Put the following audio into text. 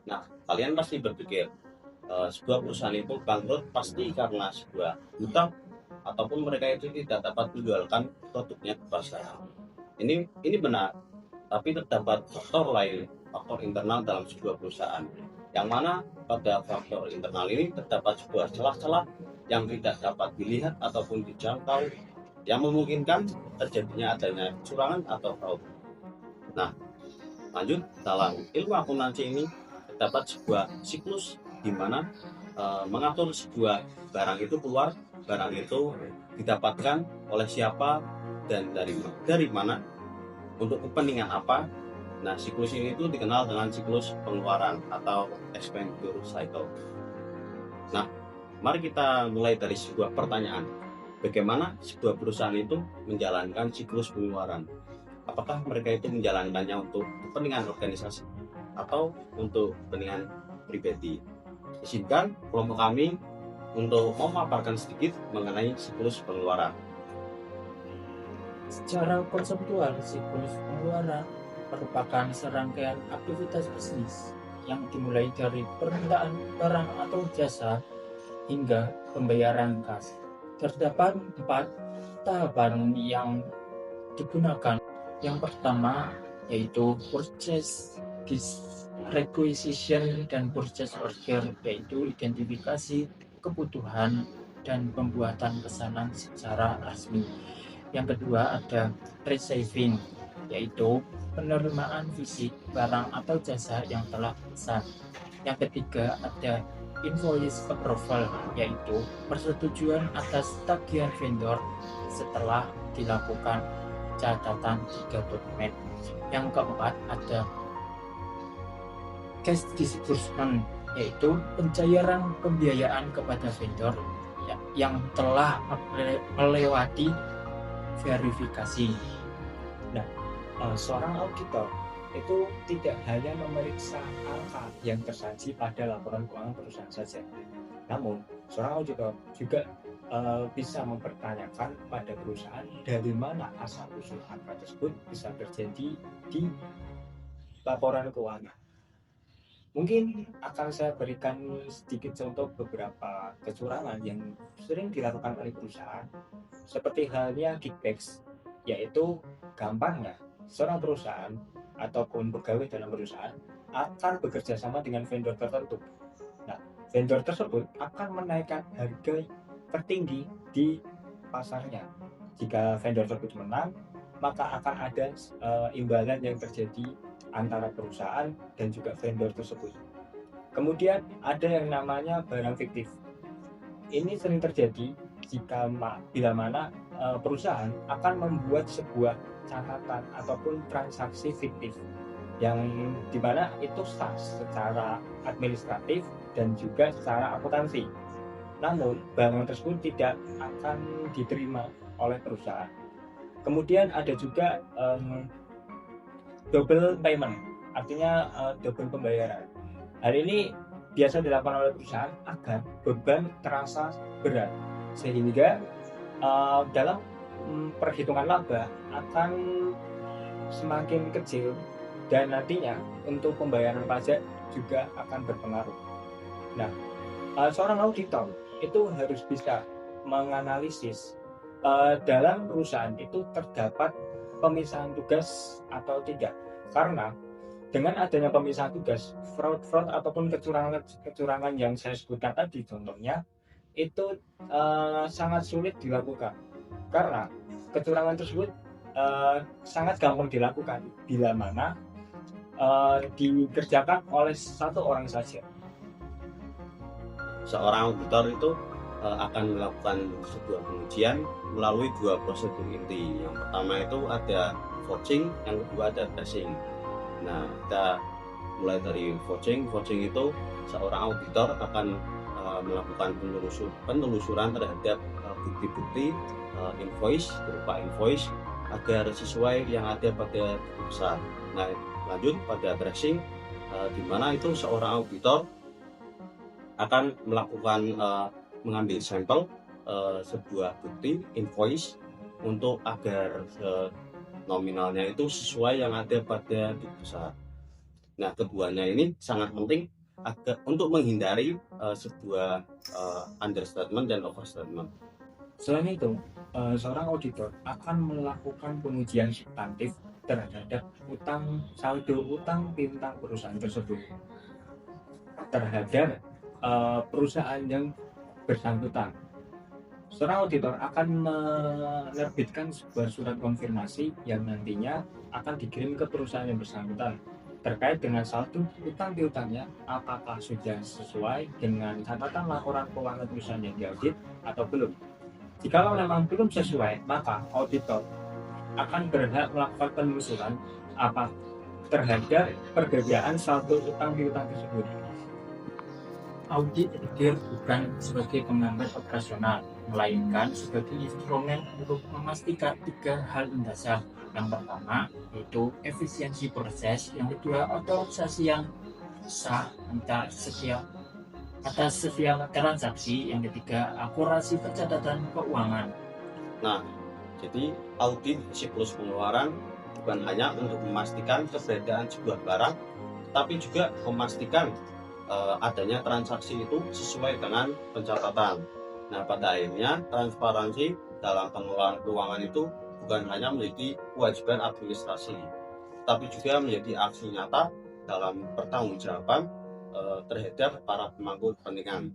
Nah, kalian pasti berpikir sebuah perusahaan itu bangkrut pasti karena sebuah hutang ataupun mereka itu tidak dapat menjualkan produknya ke pasar. Ini benar, tapi terdapat faktor lain, faktor internal dalam sebuah perusahaan. Yang mana pada faktor internal ini terdapat sebuah celah-celah yang tidak dapat dilihat ataupun dijangkau yang memungkinkan terjadinya adanya kecurangan atau fraud. Nah, lanjut, dalam ilmu akuntansi ini terdapat sebuah siklus di mana mengatur sebuah barang itu keluar, barang itu didapatkan oleh siapa dan dari mana, untuk kepentingan apa. Nah, siklus ini itu dikenal dengan siklus pengeluaran atau expenditure cycle. Nah, mari kita mulai dari sebuah pertanyaan. Bagaimana sebuah perusahaan itu menjalankan siklus pengeluaran? Apakah mereka itu menjalankannya untuk kepentingan organisasi atau untuk kepentingan pribadi? Izinkan kelompok kami untuk memaparkan sedikit mengenai siklus pengeluaran. Secara konseptual, siklus pengeluaran merupakan serangkaian aktivitas bisnis yang dimulai dari permintaan barang atau jasa hingga pembayaran kas. Terdapat 4 tahapan yang digunakan. Yang pertama yaitu purchase requisition dan purchase order, yaitu identifikasi kebutuhan dan pembuatan pesanan secara resmi. Yang kedua ada receiving, yaitu penerimaan fisik barang atau jasa yang telah pesan. Yang ketiga ada invoice approval, yaitu persetujuan atas tagihan vendor setelah dilakukan catatan 3 dokumen. Yang keempat ada cash disbursement, yaitu pencairan pembiayaan kepada vendor yang telah melewati verifikasi. Nah, seorang auditor itu tidak hanya memeriksa angka yang tersaji pada laporan keuangan perusahaan saja, namun seorang auditor juga bisa mempertanyakan pada perusahaan dari mana asal usul angka tersebut bisa terjadi di laporan keuangan. Mungkin akan saya berikan sedikit contoh beberapa kecurangan yang sering dilakukan oleh perusahaan, seperti halnya kickbacks, yaitu gampangnya seorang perusahaan ataupun pegawai dalam perusahaan akan bekerja sama dengan vendor tertentu. Nah, vendor tersebut akan menaikkan harga tertinggi di pasarnya. Jika vendor tersebut menang, maka akan ada imbalan yang terjadi antara perusahaan dan juga vendor tersebut. Kemudian ada yang namanya barang fiktif. Ini sering terjadi bila mana perusahaan akan membuat sebuah catatan ataupun transaksi fiktif yang dimana itu sah secara administratif dan juga secara akuntansi. Namun barang tersebut tidak akan diterima oleh perusahaan. Kemudian ada juga double payment, artinya double pembayaran. Hal ini biasa dilakukan oleh perusahaan agar beban terasa berat, sehingga dalam perhitungan laba akan semakin kecil dan nantinya untuk pembayaran pajak juga akan berpengaruh. Nah, seorang auditor itu harus bisa menganalisis dalam perusahaan itu terdapat pemisahan tugas atau tidak, karena dengan adanya pemisahan tugas, fraud ataupun kecurangan yang saya sebutkan tadi contohnya itu sangat sulit dilakukan, karena kecurangan tersebut sangat gampang dilakukan bila mana dikerjakan oleh satu orang saja. Seorang auditor itu akan melakukan sebuah pengujian melalui 2 prosedur inti. Yang pertama itu ada vouching, yang kedua ada tracing. Nah, kita mulai dari vouching. Vouching itu seorang auditor akan melakukan penelusuran terhadap bukti-bukti invoice, berupa invoice agar sesuai yang ada pada besar. Nah, lanjut pada tracing, di mana itu seorang auditor akan melakukan mengambil sampel sebuah bukti invoice untuk agar nominalnya itu sesuai yang ada pada bukti besar. Nah, keduanya ini sangat penting untuk menghindari sebuah understatement dan overstatement. Selain itu, seorang auditor akan melakukan pengujian substantif terhadap saldo utang piutang perusahaan tersebut terhadap perusahaan yang bersangkutan. Seorang auditor akan menerbitkan sebuah surat konfirmasi yang nantinya akan dikirim ke perusahaan yang bersangkutan terkait dengan saldo utang piutangnya, apakah sudah sesuai dengan catatan laporan keuangan perusahaan yang diaudit atau belum. Jikalau memang belum sesuai, maka auditor akan berhak melakukan penelusuran terhadap perbedaan saldo utang piutang tersebut. Audit bukan sebagai penggambar operasional, melainkan sebagai instrumen untuk memastikan 3 hal mendasar. Yang pertama yaitu efisiensi proses, yang kedua otorisasi yang sah atas setiap transaksi, yang ketiga akurasi pencatatan keuangan. Nah, jadi audit siklus pengeluaran bukan hanya untuk memastikan keberadaan sebuah barang, tapi juga memastikan adanya transaksi itu sesuai dengan pencatatan. Nah, pada akhirnya transparansi dalam pengelolaan keuangan itu bukan hanya menjadi kewajiban administrasi, tapi juga menjadi aksi nyata dalam pertanggungjawaban terhadap para pemangku kepentingan.